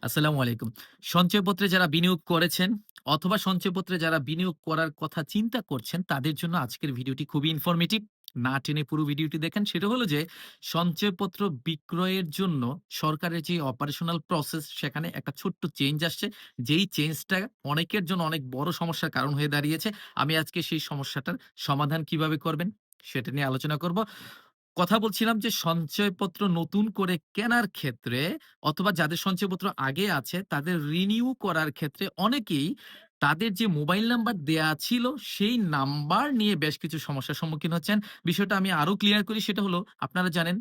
আসসালামু আলাইকুম। সঞ্চয়পত্রে যারা বিনিয়োগ করেছেন অথবা সঞ্চয়পত্রে যারা বিনিয়োগ করার কথা চিন্তা করছেন, তাদের জন্য আজকের ভিডিওটি খুবই ইনফরমেটিভ। না টেনে পুরো ভিডিওটি দেখেন। সেটা হলো যে সঞ্চয়পত্র বিক্রয়ের জন্য সরকারের যে অপারেশনাল প্রসেস সেখানে একটা ছোট্ট চেঞ্জ আসছে। যেই চেঞ্জটা অনেকের জন্য অনেক বড় সমস্যার কারণ হয়ে দাঁড়িয়েছে। আমি আজকে সেই সমস্যাটার সমাধান কিভাবে করবেন সেটা নিয়ে আলোচনা করব। কথা বলছিলাম যে সঞ্চয়পত্র নতুন করে কেনার ক্ষেত্রে অথবা যাদের সঞ্চয়পত্র আগে আছে তাদের রিনিউ করার ক্ষেত্রে অনেকেই তাদের যে মোবাইল নাম্বার দেয়া ছিল সেই নাম্বার নিয়ে বেশ কিছু সমস্যার সম্মুখীন হচ্ছেন। বিষয়টা আমি আরো ক্লিয়ার করি, সেটা হলো আপনারা জানেন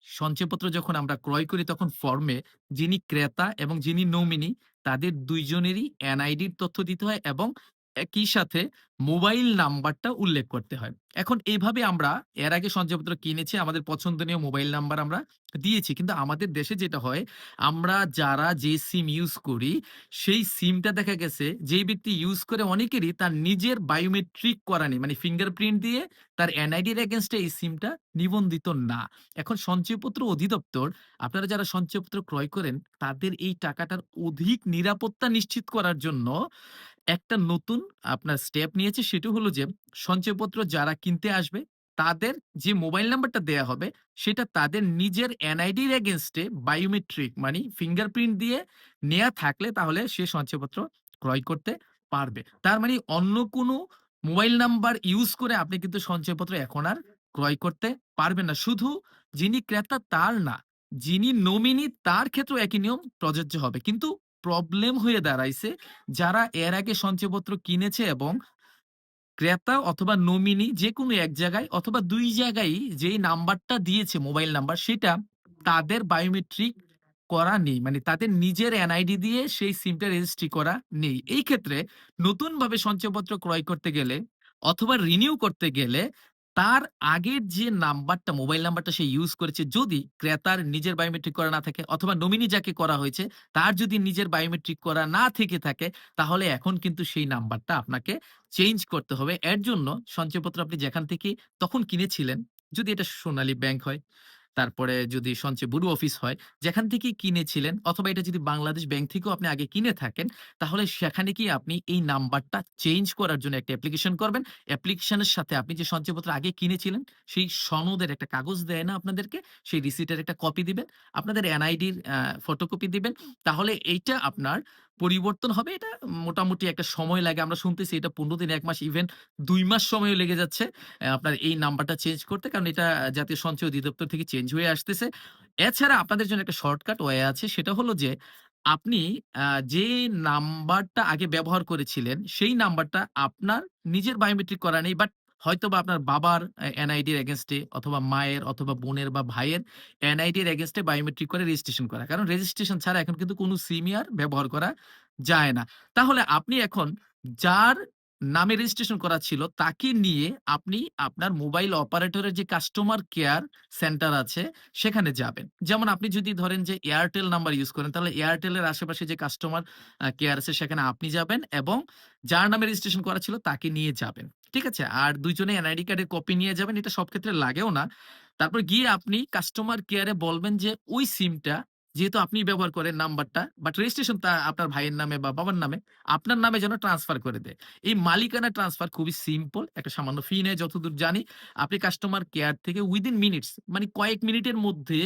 সঞ্চয়পত্র যখন আমরা ক্রয় করি তখন ফর্মে যিনি ক্রেতা এবং যিনি নমিনি তাদের ২ জনেরই এনআইডির তথ্য দিতে হয় এবং একই সাথে মোবাইল নাম্বারটা উল্লেখ করতে হয়। এখন এইভাবে আমরা এর আগে সঞ্চয়পত্র কিনেছি, আমাদের পছন্দনীয় মোবাইল নাম্বার আমরা দিয়েছি। কিন্তু আমাদের দেশে যেটা হয়, আমরা যারা যে সিম ইউজ করি, সেই সিমটা দেখা গেছে যেই ব্যক্তি ইউজ করে অনেকেরই তার নিজের বায়োমেট্রিক করা নেই। মানে ফিঙ্গারপ্রিন্ট দিয়ে তার এনআইডি এর এগেইনস্ট এ এই সিমটা নিবন্ধিত না। এখন সঞ্চয়পত্র অধিদপ্তর আপনারা যারা সঞ্চয়পত্র ক্রয় করেন, তাদের এই টাকাটার অধিক নিরাপত্তা নিশ্চিত করার জন্য একটা নতুন আপনার স্টেপ নিয়েছে। সেটা হলো যে সঞ্চয়পত্র যারা কিনতে আসবে তাদের যে মোবাইল নাম্বারটা দেয়া হবে সেটা তাদের নিজের এনআইডি এর এগেইনস্ট এ বায়োমেট্রিক মানে ফিঙ্গারপ্রিন্ট দিয়ে নেয়া থাকলে তাহলে সে সঞ্চয়পত্র ক্রয় করতে পারবে। তার মানে অন্য কোনো মোবাইল নাম্বার ইউজ করে আপনি কিন্তু সঞ্চয়পত্র এখন আর ক্রয় করতে পারবেন না। শুধু যিনি ক্রেতা তার না, যিনি নমিনি তার ক্ষেত্রেও একই নিয়ম প্রযোজ্য হবে। কিন্তু প্রবলেম হয়ে দাঁড়াইছে যারা এর আগে সঞ্চয়পত্র কিনেছে এবং ক্রেতা অথবা নমিনি যেকোনো এক জায়গায় অথবা ২ জায়গায়ই যেই নাম্বারটা দিয়েছে মোবাইল নাম্বার সেটা তাদের বায়োমেট্রিক করা নেই। মানে তাদের নিজের এনআইডি দিয়ে সেই সিমটা রেজিস্ট্রি করা নেই। এই ক্ষেত্রে নতুনভাবে সঞ্চয়পত্র ক্রয় করতে গেলে অথবা রিনিউ করতে গেলে তার আগের যে নাম্বারটা মোবাইল নাম্বারটা সে ইউজ করেছে যদি ক্রেতার নিজের বায়োমেট্রিক করা না থাকে অথবা নমিনি যাকে করা হয়েছে তার যদি নিজের বায়োমেট্রিক করা না থেকে থাকে তাহলে এখন কিন্তু সেই নাম্বারটা আপনাকে চেঞ্জ করতে হবে। এর জন্য সঞ্চয়পত্র আপনি যেখান থেকে তখন কিনেছিলেন, যদি এটা সোনালী ব্যাংক হয়, তারপরে যদি সঞ্চয় ব্যুরো অফিস হয়, যেখান থেকেই কিনেছিলেন অথবা এটা যদি বাংলাদেশ ব্যাংক থেকেও আপনি আগে কিনে থাকেন, তাহলে সেখানে গিয়ে আপনি এই নাম্বারটা চেঞ্জ করার জন্য একটা অ্যাপ্লিকেশন করবেন। অ্যাপ্লিকেশনের সাথে আপনি যে সঞ্চয়পত্র আগে কিনেছিলেন, সেই সনদের একটা কাগজ দেয় না আপনাদেরকে? সেই রিসিটের একটা কপি দিবেন। আপনাদের এনআইডির ফটোকপি দিবেন। তাহলে এইটা আপনার পরিবর্তন হবে। এটা মোটামুটি একটা সময় লাগে। আমরা শুনতেছি এটা ১৫ দিন, ১ মাস, ইভেন ২ মাস সময়ও লেগে যাচ্ছে আপনার এই নাম্বারটা চেঞ্জ করতে। কারণ এটা জাতীয় সঞ্চয় অধিদপ্তর থেকে চেঞ্জ হয়ে আসতেছে। এছাড়া আপনাদের জন্য একটা শর্টকাট ওয়ে আছে। সেটা হলো যে আপনি আ যে নাম্বারটা আগে ব্যবহার করেছিলেন, সেই নাম্বারটা আপনার নিজের বায়োমেট্রিক করা নেই। বাট হয়তোবা আপনার বাবার এনআইডি এর এগেইনস্ট এ অথবা মায়ের অথবা বোনের বা ভাইয়ের এনআইডি এর এগেইনস্ট এ বায়োমেট্রিক করে রেজিস্ট্রেশন করা। কারণ রেজিস্ট্রেশন ছাড়া এখন কিন্তু কোন সিমই আর ব্যবহার করা যায় না। তাহলে আপনি এখন যার নামে রেজিস্ট্রেশন করা ছিল তাকে নিয়ে আপনি আপনার মোবাইল অপারেটরের যে কাস্টমার কেয়ার সেন্টার আছে সেখানে যাবেন। যেমন আপনি যদি ধরেন যে এয়ারটেল নাম্বার ইউজ করেন তাহলে এয়ারটেলের আশেপাশে যে কাস্টমার কেয়ার আছে সেখানে আপনি যাবেন এবং যার নামে রেজিস্ট্রেশন করা ছিল তাকে নিয়ে যাবেন। ঠিক আছে? আর ২ জনে এনআইডি কার্ডের কপি নিয়ে যাবেন। এটা সব ক্ষেত্রে লাগেও না। তারপর গিয়ে আপনি কাস্টমার কেয়ারে বলবেন যে ওই সিমটা যেহেতু আপনি ব্যবহার করেন নাম্বারটা বাট রেজিস্ট্রেশন তা আপনার ভাইয়ের নামে বা বাবার নামে, আপনার নামে যেন ট্রান্সফার করে দেয়। এই মালিকানা ট্রান্সফার খুবই সিম্পল। একটা সামান্য ফি নেয় যতদূর জানি। আপনি কাস্টমার কেয়ার থেকে উইদিন মিনিটস মানে কয়েক মিনিটের মধ্যে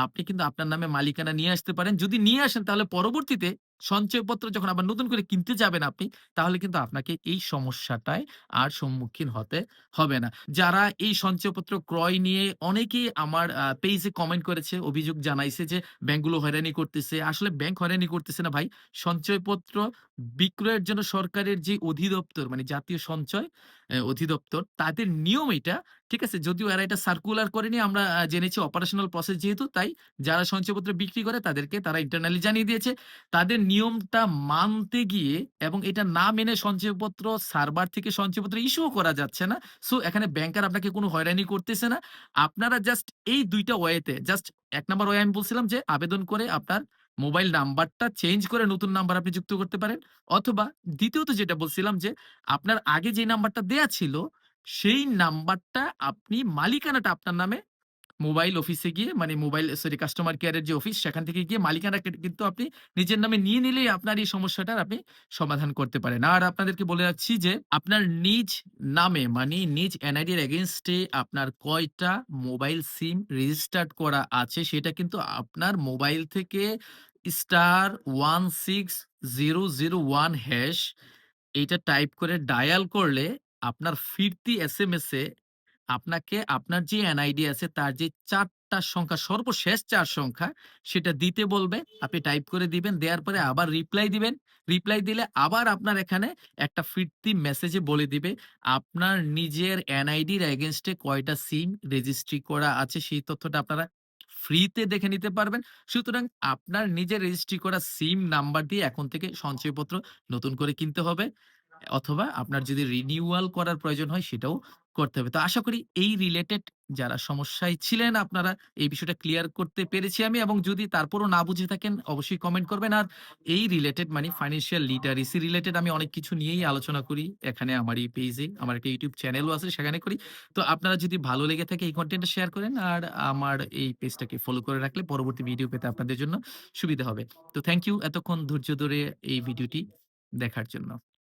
আপনি কিন্তু আপনার নামে মালিকানা নিয়ে আসতে পারেন। যদি নিয়ে আসেন তাহলে পরবর্তীতে সঞ্চয়পত্র যখন আবার নতুন করে কিনতে যাবেন আপনি, তাহলে কিন্তু আপনাকে এই সমস্যাটায় আর সম্মুখীন হতে হবে না। যারা এই সঞ্চয়পত্র ক্রয় নিয়ে অনেকেই আমার পেইজে কমেন্ট করেছে, অভিযোগ জানাইছে যে ব্যাংকগুলো হয়রানি করতেছে। আসলে ব্যাংক হয়রানি করতেছে না ভাই। সঞ্চয়পত্র বিক্রয়ের জন্য সরকারের যে অধিদপ্তর মানে জাতীয় সঞ্চয় অধিদপ্তর তাদের নিয়ম এটা। ঠিক আছে? যদিও এরা এটা সার্কুলার করেনি আমরা জেনেছি অপারেশনাল প্রসেস যেহেতু তাই যারা সঞ্চয়পত্র বিক্রি করে তাদেরকে তারা ইন্টারনালি জানিয়ে দিয়েছে। তাদের নিয়মটা মানতে গিয়ে এবং এটা না মেনে সঞ্চয়পত্র সার্ভার থেকে সঞ্চয়পত্র ইস্যুও করা যাচ্ছে না। সো এখানে ব্যাংকার আপনাকে কোনো হয়রানি করতেছে না। আপনারা জাস্ট এই ২ টা ওয়েতে জাস্ট ১ নাম্বার ওয়ে আমি বলছিলাম যে আবেদন করে আপনার মোবাইল নাম্বারটা চেঞ্জ করে নতুন নাম্বার আপনি যুক্ত করতে পারেন। অথবা দ্বিতীয়ত যেটা বলছিলাম যে আপনার আগে যে নাম্বারটা দেয়া ছিল, সেই নাম্বারটা আপনি মালিকানাটা আপনার নামে মোবাইল অফিসে গিয়ে মানে মোবাইল সরি কাস্টমার কেয়ারের যে অফিস সেখান থেকে গিয়ে মালিকানা কিন্তু আপনি নিজের নামে নিয়ে নিলেই আপনার এই সমস্যাটার আপনি সমাধান করতে পারেন। আর আপনাদেরকে বলে রাখছি যে আপনার নিজ নামে মানে নিজ এনআইডি এর এগেইনস্ট এ আপনার কয়টা মোবাইল সিম রেজিস্টার্ড করা আছে সেটা কিন্তু আপনার মোবাইল থেকে *16001# এইটা টাইপ করে ডায়াল করলে আপনার ফিরতি এসএমএস এ আপনাকে আপনার যে এনআইডি আছে তার যে ৪ টা সংখ্যা সর্বশেষ ৪ সংখ্যা সেটা দিতে বলবে। আপনি টাইপ করে দিবেন। দেওয়ার পরে আবার রিপ্লাই দিবেন। রিপ্লাই দিলে আবার আপনার এখানে একটা ফিরতি মেসেজে বলে দিবে আপনার নিজের এনআইডির এগেইনস্ট এ কয়টা সিম রেজিস্ট্রি করা আছে সেই তথ্যটা আপনারা ফ্রিতে দেখে নিতে পারবেন। সুতরাং আপনার নিজের রেজিস্ট্রি করা সিম নাম্বার দিয়ে এখন থেকে সঞ্চয়পত্র নতুন করে কিনতে হবে। অথবা আপনার যদি রিনিউয়াল করার প্রয়োজন হয় সেটাও করতে হবে। তো আশা করি এই রিলেটেড যারা সমস্যায় ছিলেন আপনারা এই বিষয়টা ক্লিয়ার করতে পেরেছি আমি এবং যদি তারপরও না বুঝে থাকেন অবশ্যই কমেন্ট করবেন। আর এই রিলেটেড মানে ফাইন্যান্সিয়াল লিটারেসি রিলেটেড আমি অনেক কিছু নিয়েই আলোচনা করি। এখানে আমার এই পেইজে আমার একটা YouTube চ্যানেলও আছে সেখানে করি। তো আপনারা যদি ভালো লেগে থাকে এই কনটেন্টটা শেয়ার করেন আর আমার এই পেজটাকে ফলো করে রাখলে পরবর্তী ভিডিও পেতে আপনাদের জন্য সুবিধা হবে। তো থ্যাংক ইউ এতক্ষণ ধৈর্য ধরে এই ভিডিওটি দেখার জন্য।